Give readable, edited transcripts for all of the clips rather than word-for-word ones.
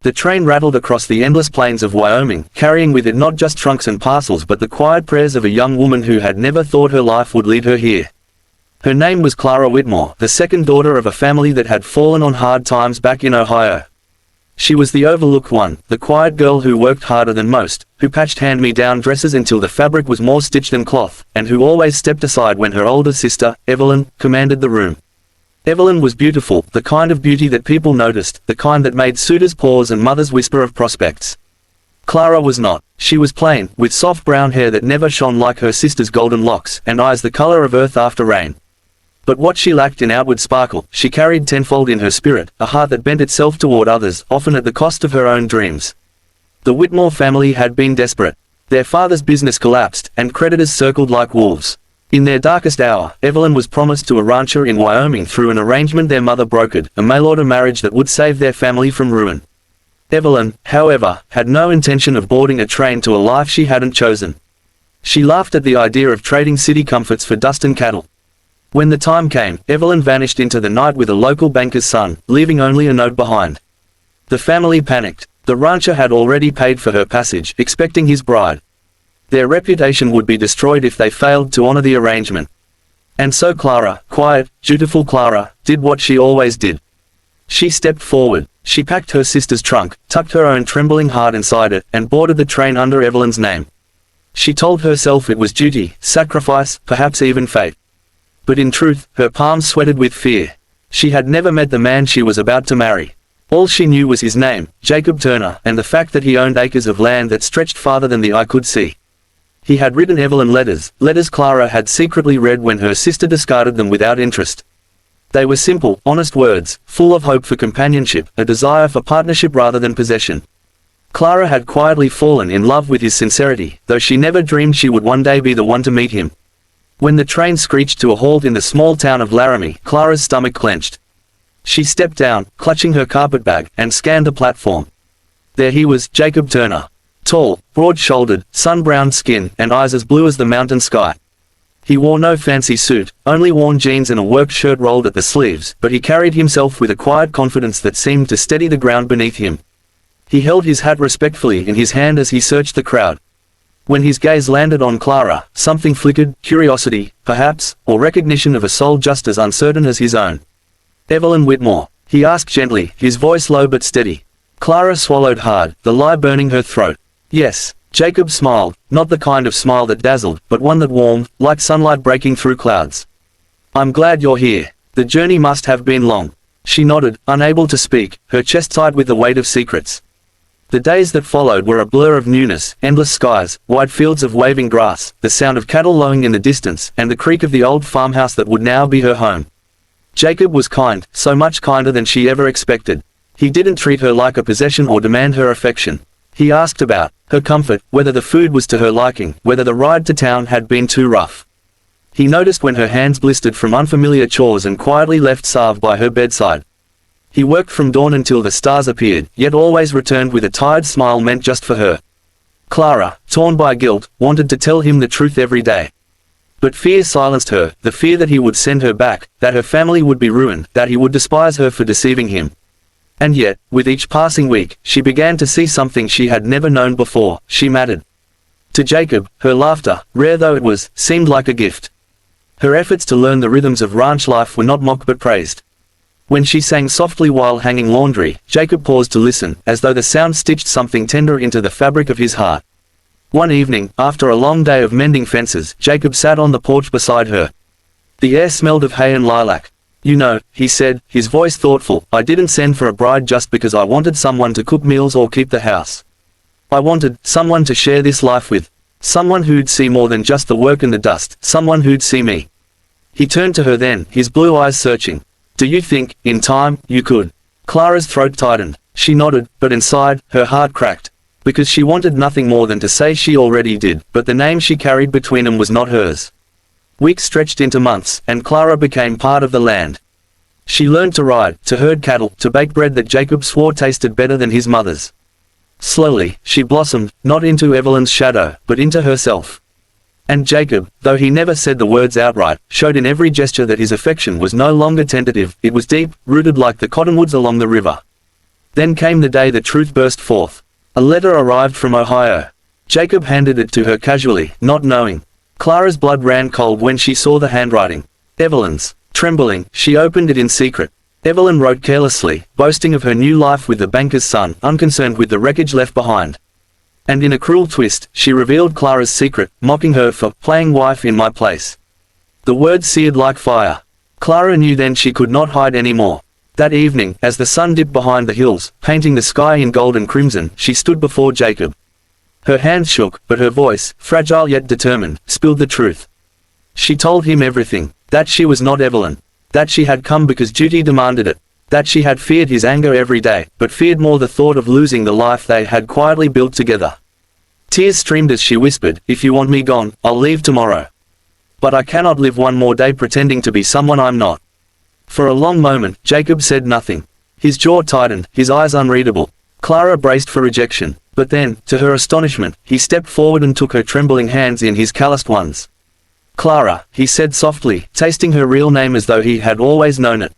The train rattled across the endless plains of Wyoming, carrying with it not just trunks and parcels but the quiet prayers of a young woman who had never thought her life would lead her here. Her name was Clara Whitmore, the second daughter of a family that had fallen on hard times back in Ohio. She was the overlooked one, the quiet girl who worked harder than most, who patched hand-me-down dresses until the fabric was more stitch than cloth, and who always stepped aside when her older sister, Evelyn, commanded the room. Evelyn was beautiful, the kind of beauty that people noticed, the kind that made suitors pause and mothers whisper of prospects. Clara was not. She was plain, with soft brown hair that never shone like her sister's golden locks, and eyes the color of earth after rain. But what she lacked in outward sparkle, she carried tenfold in her spirit, a heart that bent itself toward others, often at the cost of her own dreams. The Whitmore family had been desperate. Their father's business collapsed, and creditors circled like wolves. In their darkest hour, Evelyn was promised to a rancher in Wyoming through an arrangement their mother brokered, a mail-order marriage that would save their family from ruin. Evelyn, however, had no intention of boarding a train to a life she hadn't chosen. She laughed at the idea of trading city comforts for dust and cattle. When the time came, Evelyn vanished into the night with a local banker's son, leaving only a note behind. The family panicked. The rancher had already paid for her passage, expecting his bride. Their reputation would be destroyed if they failed to honor the arrangement. And so Clara, quiet, dutiful Clara, did what she always did. She stepped forward. She packed her sister's trunk, tucked her own trembling heart inside it, and boarded the train under Evelyn's name. She told herself it was duty, sacrifice, perhaps even fate. But in truth, her palms sweated with fear. She had never met the man she was about to marry. All she knew was his name, Jacob Turner, and the fact that he owned acres of land that stretched farther than the eye could see. He had written Evelyn letters Clara had secretly read when her sister discarded them without interest. They were simple, honest words, full of hope for companionship, a desire for partnership rather than possession. Clara had quietly fallen in love with his sincerity, though she never dreamed she would one day be the one to meet him. When the train screeched to a halt in the small town of Laramie, Clara's stomach clenched. She stepped down, clutching her carpetbag, and scanned the platform. There he was, Jacob Turner. Tall, broad-shouldered, sun-browned skin, and eyes as blue as the mountain sky. He wore no fancy suit, only worn jeans and a work shirt rolled at the sleeves, but he carried himself with a quiet confidence that seemed to steady the ground beneath him. He held his hat respectfully in his hand as he searched the crowd. When his gaze landed on Clara, something flickered, curiosity, perhaps, or recognition of a soul just as uncertain as his own. "Evelyn Whitmore?" he asked gently, his voice low but steady. Clara swallowed hard, the lie burning her throat. "Yes." Jacob smiled, not the kind of smile that dazzled, but one that warmed, like sunlight breaking through clouds. "I'm glad you're here. The journey must have been long." She nodded, unable to speak, her chest tight with the weight of secrets. The days that followed were a blur of newness, endless skies, wide fields of waving grass, the sound of cattle lowing in the distance, and the creak of the old farmhouse that would now be her home. Jacob was kind, so much kinder than she ever expected. He didn't treat her like a possession or demand her affection. He asked about her comfort, whether the food was to her liking, whether the ride to town had been too rough. He noticed when her hands blistered from unfamiliar chores and quietly left salve by her bedside. He worked from dawn until the stars appeared, yet always returned with a tired smile meant just for her. Clara, torn by guilt, wanted to tell him the truth every day. But fear silenced her, the fear that he would send her back, that her family would be ruined, that he would despise her for deceiving him. And yet, with each passing week, she began to see something she had never known before: she mattered. To Jacob, her laughter, rare though it was, seemed like a gift. Her efforts to learn the rhythms of ranch life were not mocked but praised. When she sang softly while hanging laundry, Jacob paused to listen, as though the sound stitched something tender into the fabric of his heart. One evening, after a long day of mending fences, Jacob sat on the porch beside her. The air smelled of hay and lilac. "You know," he said, his voice thoughtful, "I didn't send for a bride just because I wanted someone to cook meals or keep the house. I wanted someone to share this life with. Someone who'd see more than just the work and the dust, someone who'd see me." He turned to her then, his blue eyes searching. "Do you think, in time, you could?" Clara's throat tightened. She nodded, but inside, her heart cracked. Because she wanted nothing more than to say she already did, but the name she carried between them was not hers. Weeks stretched into months, and Clara became part of the land. She learned to ride, to herd cattle, to bake bread that Jacob swore tasted better than his mother's. Slowly, she blossomed, not into Evelyn's shadow, but into herself. And Jacob, though he never said the words outright, showed in every gesture that his affection was no longer tentative, it was deep, rooted like the cottonwoods along the river. Then came the day the truth burst forth. A letter arrived from Ohio. Jacob handed it to her casually, not knowing. Clara's blood ran cold when she saw the handwriting. Evelyn's. Trembling, she opened it in secret. Evelyn wrote carelessly, boasting of her new life with the banker's son, unconcerned with the wreckage left behind. And in a cruel twist, she revealed Clara's secret, mocking her for playing wife in my place. The words seared like fire. Clara knew then she could not hide any more. That evening, as the sun dipped behind the hills, painting the sky in gold and crimson, she stood before Jacob. Her hands shook, but her voice, fragile yet determined, spilled the truth. She told him everything, that she was not Evelyn, that she had come because duty demanded it, that she had feared his anger every day, but feared more the thought of losing the life they had quietly built together. Tears streamed as she whispered, "If you want me gone, I'll leave tomorrow. But I cannot live one more day pretending to be someone I'm not." For a long moment, Jacob said nothing. His jaw tightened, his eyes unreadable. Clara braced for rejection. But then, to her astonishment, he stepped forward and took her trembling hands in his calloused ones. "Clara," he said softly, tasting her real name as though he had always known it.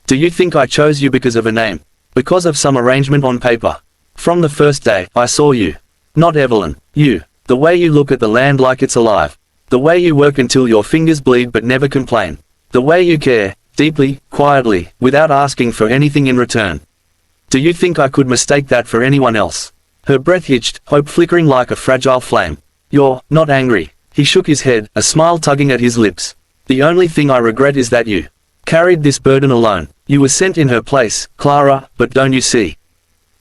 "Do you think I chose you because of a name? Because of some arrangement on paper? From the first day, I saw you. Not Evelyn. You. The way you look at the land like it's alive. The way you work until your fingers bleed but never complain. The way you care, deeply, quietly, without asking for anything in return. Do you think I could mistake that for anyone else?" Her breath hitched, hope flickering like a fragile flame. "You're not angry." He shook his head, a smile tugging at his lips. "The only thing I regret is that you carried this burden alone. You were sent in her place, Clara, but don't you see?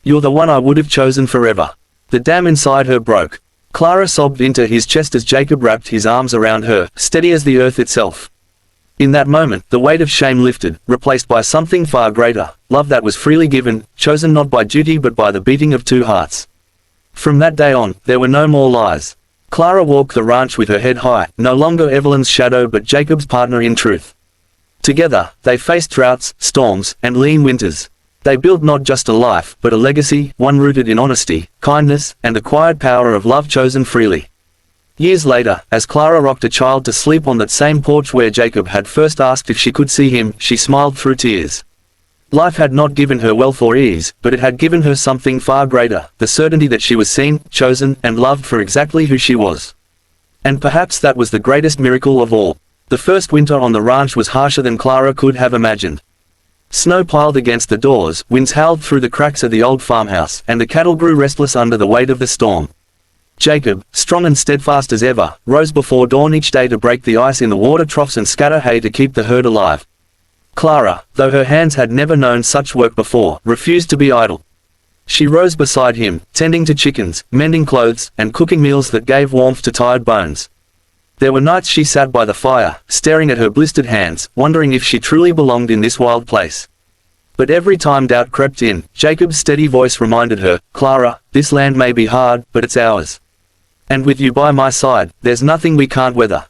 You're the one I would have chosen forever." The dam inside her broke. Clara sobbed into his chest as Jacob wrapped his arms around her, steady as the earth itself. In that moment, the weight of shame lifted, replaced by something far greater, love that was freely given, chosen not by duty but by the beating of two hearts. From that day on, there were no more lies. Clara walked the ranch with her head high, no longer Evelyn's shadow but Jacob's partner in truth. Together, they faced droughts, storms, and lean winters. They built not just a life, but a legacy, one rooted in honesty, kindness, and the quiet power of love chosen freely. Years later, as Clara rocked a child to sleep on that same porch where Jacob had first asked if she could see him, she smiled through tears. Life had not given her wealth or ease, but it had given her something far greater, the certainty that she was seen, chosen, and loved for exactly who she was. And perhaps that was the greatest miracle of all. The first winter on the ranch was harsher than Clara could have imagined. Snow piled against the doors, winds howled through the cracks of the old farmhouse, and the cattle grew restless under the weight of the storm. Jacob, strong and steadfast as ever, rose before dawn each day to break the ice in the water troughs and scatter hay to keep the herd alive. Clara, though her hands had never known such work before, refused to be idle. She rose beside him, tending to chickens, mending clothes, and cooking meals that gave warmth to tired bones. There were nights she sat by the fire, staring at her blistered hands, wondering if she truly belonged in this wild place. But every time doubt crept in, Jacob's steady voice reminded her, "Clara, this land may be hard, but it's ours. And with you by my side, there's nothing we can't weather."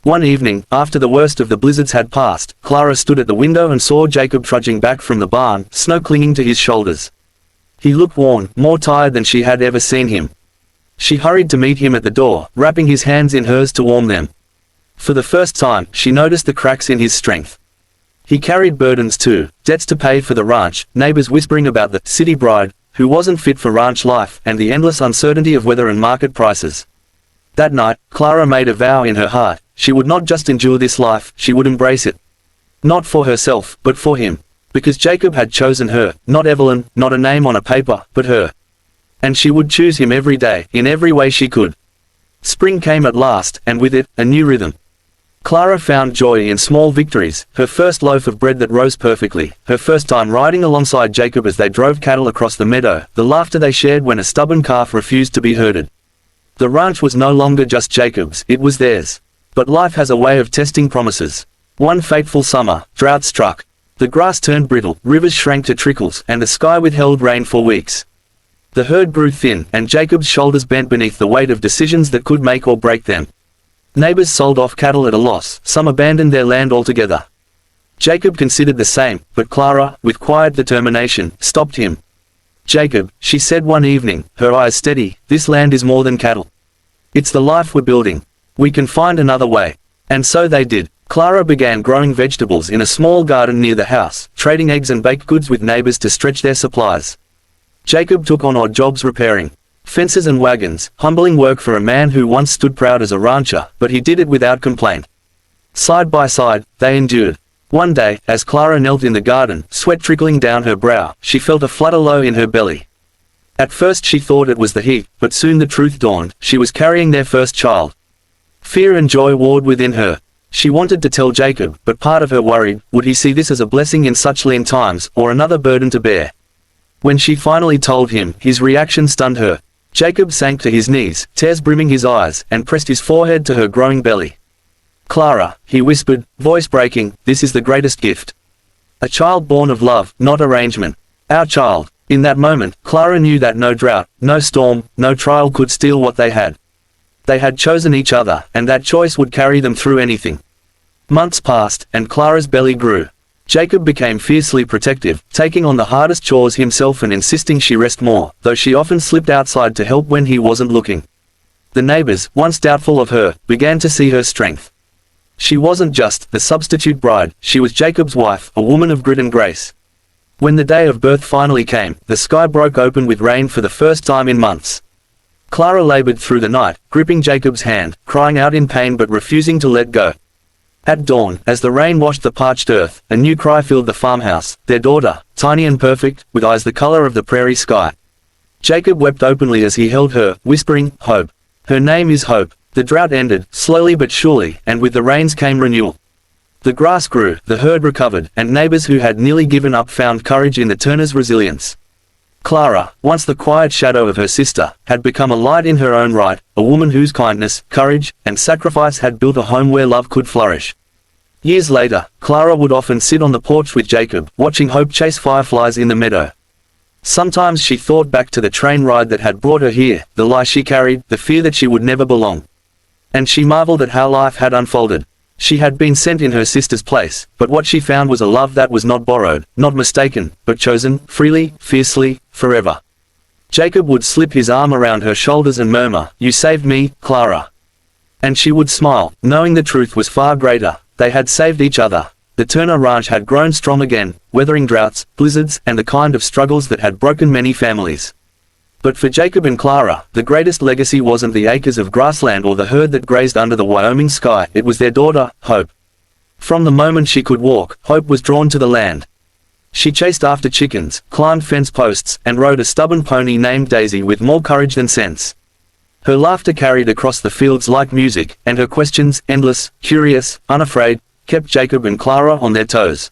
One evening, after the worst of the blizzards had passed, Clara stood at the window and saw Jacob trudging back from the barn, snow clinging to his shoulders. He looked worn, more tired than she had ever seen him. She hurried to meet him at the door, wrapping his hands in hers to warm them. For the first time, she noticed the cracks in his strength. He carried burdens too, debts to pay for the ranch, neighbors whispering about the city bride, who wasn't fit for ranch life, and the endless uncertainty of weather and market prices. That night, Clara made a vow in her heart. She would not just endure this life, she would embrace it. Not for herself, but for him. Because Jacob had chosen her, not Evelyn, not a name on a paper, but her. And she would choose him every day, in every way she could. Spring came at last, and with it, a new rhythm. Clara found joy in small victories, her first loaf of bread that rose perfectly, her first time riding alongside Jacob as they drove cattle across the meadow, the laughter they shared when a stubborn calf refused to be herded. The ranch was no longer just Jacob's, it was theirs. But life has a way of testing promises. One fateful summer, drought struck. The grass turned brittle, rivers shrank to trickles, and the sky withheld rain for weeks. The herd grew thin, and Jacob's shoulders bent beneath the weight of decisions that could make or break them. Neighbors sold off cattle at a loss, some abandoned their land altogether. Jacob considered the same, but Clara, with quiet determination, stopped him. "Jacob," she said one evening, her eyes steady, "this land is more than cattle. It's the life we're building. We can find another way." And so they did. Clara began growing vegetables in a small garden near the house, trading eggs and baked goods with neighbors to stretch their supplies. Jacob took on odd jobs repairing fences and wagons, humbling work for a man who once stood proud as a rancher, but he did it without complaint. Side by side, they endured. One day, as Clara knelt in the garden, sweat trickling down her brow, she felt a flutter low in her belly. At first she thought it was the heat, but soon the truth dawned: she was carrying their first child. Fear and joy warred within her. She wanted to tell Jacob, but part of her worried, would he see this as a blessing in such lean times, or another burden to bear? When she finally told him, his reaction stunned her. Jacob sank to his knees, tears brimming his eyes, and pressed his forehead to her growing belly. "Clara," he whispered, voice breaking, "this is the greatest gift. A child born of love, not arrangement. Our child." In that moment, Clara knew that no drought, no storm, no trial could steal what they had. They had chosen each other, and that choice would carry them through anything. Months passed, and Clara's belly grew. Jacob became fiercely protective, taking on the hardest chores himself and insisting she rest more, though she often slipped outside to help when he wasn't looking. The neighbors, once doubtful of her, began to see her strength. She wasn't just the substitute bride, she was Jacob's wife, a woman of grit and grace. When the day of birth finally came, the sky broke open with rain for the first time in months. Clara labored through the night, gripping Jacob's hand, crying out in pain but refusing to let go. At dawn, as the rain washed the parched earth, a new cry filled the farmhouse: their daughter, tiny and perfect, with eyes the color of the prairie sky. Jacob wept openly as he held her, whispering, "Hope. Her name is Hope." The drought ended, slowly but surely, and with the rains came renewal. The grass grew, the herd recovered, and neighbors who had nearly given up found courage in the Turners' resilience. Clara, once the quiet shadow of her sister, had become a light in her own right, a woman whose kindness, courage, and sacrifice had built a home where love could flourish. Years later, Clara would often sit on the porch with Jacob, watching Hope chase fireflies in the meadow. Sometimes she thought back to the train ride that had brought her here, the lie she carried, the fear that she would never belong. And she marveled at how life had unfolded. She had been sent in her sister's place, but what she found was a love that was not borrowed, not mistaken, but chosen, freely, fiercely, forever. Jacob would slip his arm around her shoulders and murmur, "You saved me, Clara." And she would smile, knowing the truth was far greater: they had saved each other. The Turner Ranch had grown strong again, weathering droughts, blizzards, and the kind of struggles that had broken many families. But for Jacob and Clara, the greatest legacy wasn't the acres of grassland or the herd that grazed under the Wyoming sky, it was their daughter, Hope. From the moment she could walk, Hope was drawn to the land. She chased after chickens, climbed fence posts, and rode a stubborn pony named Daisy with more courage than sense. Her laughter carried across the fields like music, and her questions, endless, curious, unafraid, kept Jacob and Clara on their toes.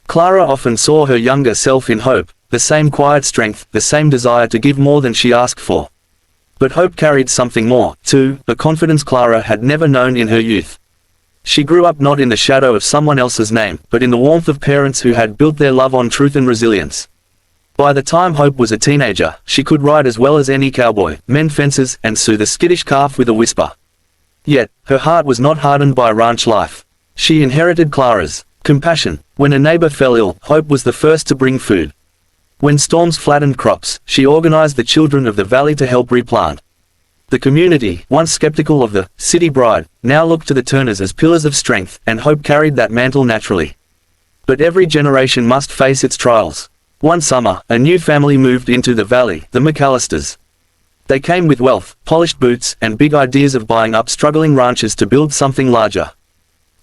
Clara often saw her younger self in Hope, the same quiet strength, the same desire to give more than she asked for. But Hope carried something more, too, a confidence Clara had never known in her youth. She grew up not in the shadow of someone else's name, but in the warmth of parents who had built their love on truth and resilience. By the time Hope was a teenager, she could ride as well as any cowboy, mend fences, and soothe a skittish calf with a whisper. Yet, her heart was not hardened by ranch life. She inherited Clara's compassion. When a neighbor fell ill, Hope was the first to bring food. When storms flattened crops, she organized the children of the valley to help replant. The community, once skeptical of the city bride, now looked to the Turners as pillars of strength, and Hope carried that mantle naturally. But every generation must face its trials. One summer, a new family moved into the valley, the McAllisters. They came with wealth, polished boots, and big ideas of buying up struggling ranches to build something larger.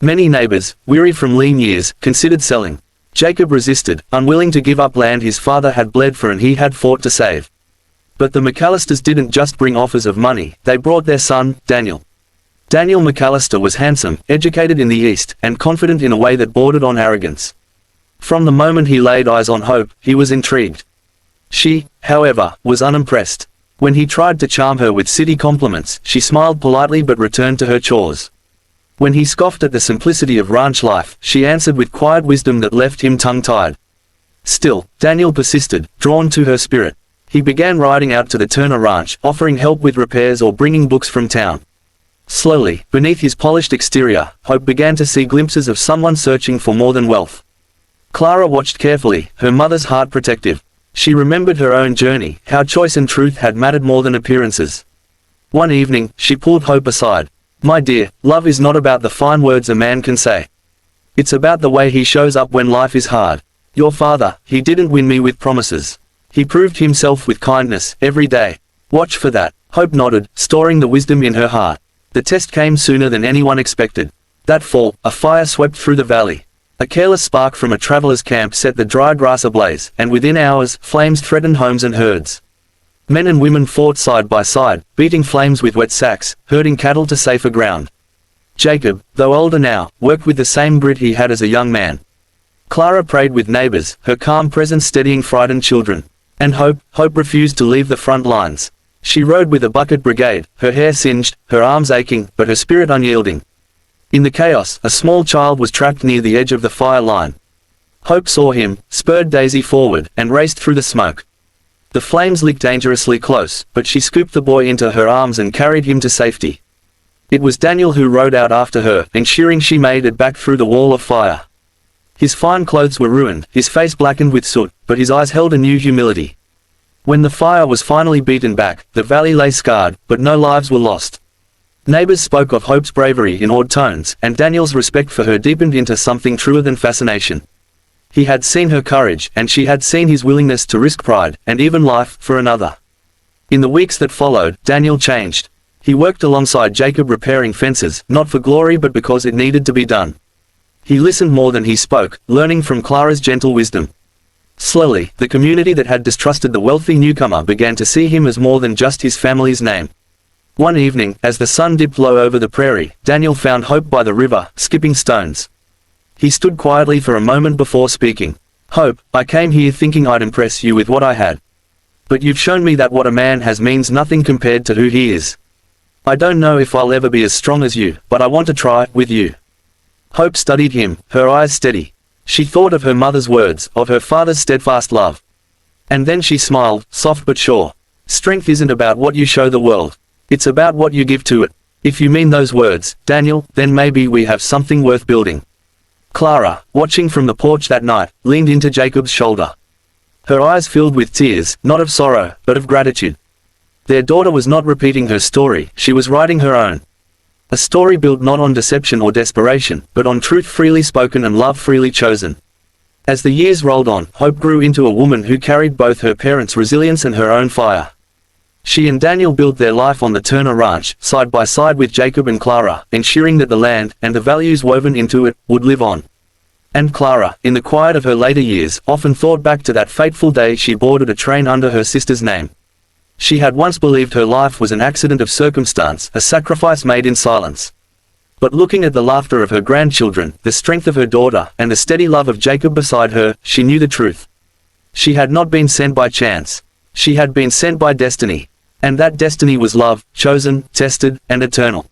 Many neighbors, weary from lean years, considered selling. Jacob resisted, unwilling to give up land his father had bled for and he had fought to save. But the McAllisters didn't just bring offers of money, they brought their son, Daniel. Daniel McAllister was handsome, educated in the East, and confident in a way that bordered on arrogance. From the moment he laid eyes on Hope, he was intrigued. She, however, was unimpressed. When he tried to charm her with city compliments, she smiled politely but returned to her chores. When he scoffed at the simplicity of ranch life, she answered with quiet wisdom that left him tongue-tied. Still, Daniel persisted, drawn to her spirit. He began riding out to the Turner Ranch, offering help with repairs or bringing books from town. Slowly, beneath his polished exterior, Hope began to see glimpses of someone searching for more than wealth. Clara watched carefully, her mother's heart protective. She remembered her own journey, how choice and truth had mattered more than appearances. One evening, she pulled Hope aside. "My dear, love is not about the fine words a man can say. It's about the way he shows up when life is hard. Your father, he didn't win me with promises. He proved himself with kindness, every day. Watch for that. Hope nodded, storing the wisdom in her heart. The test came sooner than anyone expected. That fall, a fire swept through the valley. A careless spark from a traveler's camp set the dry grass ablaze, and within hours, flames threatened homes and herds. Men and women fought side by side, beating flames with wet sacks, herding cattle to safer ground. Jacob, though older now, worked with the same grit he had as a young man. Clara prayed with neighbors, her calm presence steadying frightened children. And Hope refused to leave the front lines. She rode with a bucket brigade, her hair singed, her arms aching, but her spirit unyielding. In the chaos, a small child was trapped near the edge of the fire line. Hope saw him, spurred Daisy forward, and raced through the smoke. The flames licked dangerously close, but she scooped the boy into her arms and carried him to safety. It was Daniel who rode out after her, ensuring she made it back through the wall of fire. His fine clothes were ruined, his face blackened with soot, but his eyes held a new humility. When the fire was finally beaten back, the valley lay scarred, but no lives were lost. Neighbors spoke of Hope's bravery in awed tones, and Daniel's respect for her deepened into something truer than fascination. He had seen her courage, and she had seen his willingness to risk pride, and even life, for another. In the weeks that followed, Daniel changed. He worked alongside Jacob repairing fences, not for glory but because it needed to be done. He listened more than he spoke, learning from Clara's gentle wisdom. Slowly, the community that had distrusted the wealthy newcomer began to see him as more than just his family's name. One evening, as the sun dipped low over the prairie, Daniel found Hope by the river, skipping stones. He stood quietly for a moment before speaking. "Hope, I came here thinking I'd impress you with what I had. But you've shown me that what a man has means nothing compared to who he is. I don't know if I'll ever be as strong as you, but I want to try, with you." Hope studied him, her eyes steady. She thought of her mother's words, of her father's steadfast love. And then she smiled, soft but sure. "Strength isn't about what you show the world. It's about what you give to it. If you mean those words, Daniel, then maybe we have something worth building." Clara, watching from the porch that night, leaned into Jacob's shoulder. Her eyes filled with tears, not of sorrow, but of gratitude. Their daughter was not repeating her story, she was writing her own. A story built not on deception or desperation, but on truth freely spoken and love freely chosen. As the years rolled on, Hope grew into a woman who carried both her parents' resilience and her own fire. She and Daniel built their life on the Turner Ranch, side by side with Jacob and Clara, ensuring that the land, and the values woven into it, would live on. And Clara, in the quiet of her later years, often thought back to that fateful day she boarded a train under her sister's name. She had once believed her life was an accident of circumstance, a sacrifice made in silence. But looking at the laughter of her grandchildren, the strength of her daughter, and the steady love of Jacob beside her, she knew the truth. She had not been sent by chance. She had been sent by destiny. And that destiny was love, chosen, tested, and eternal.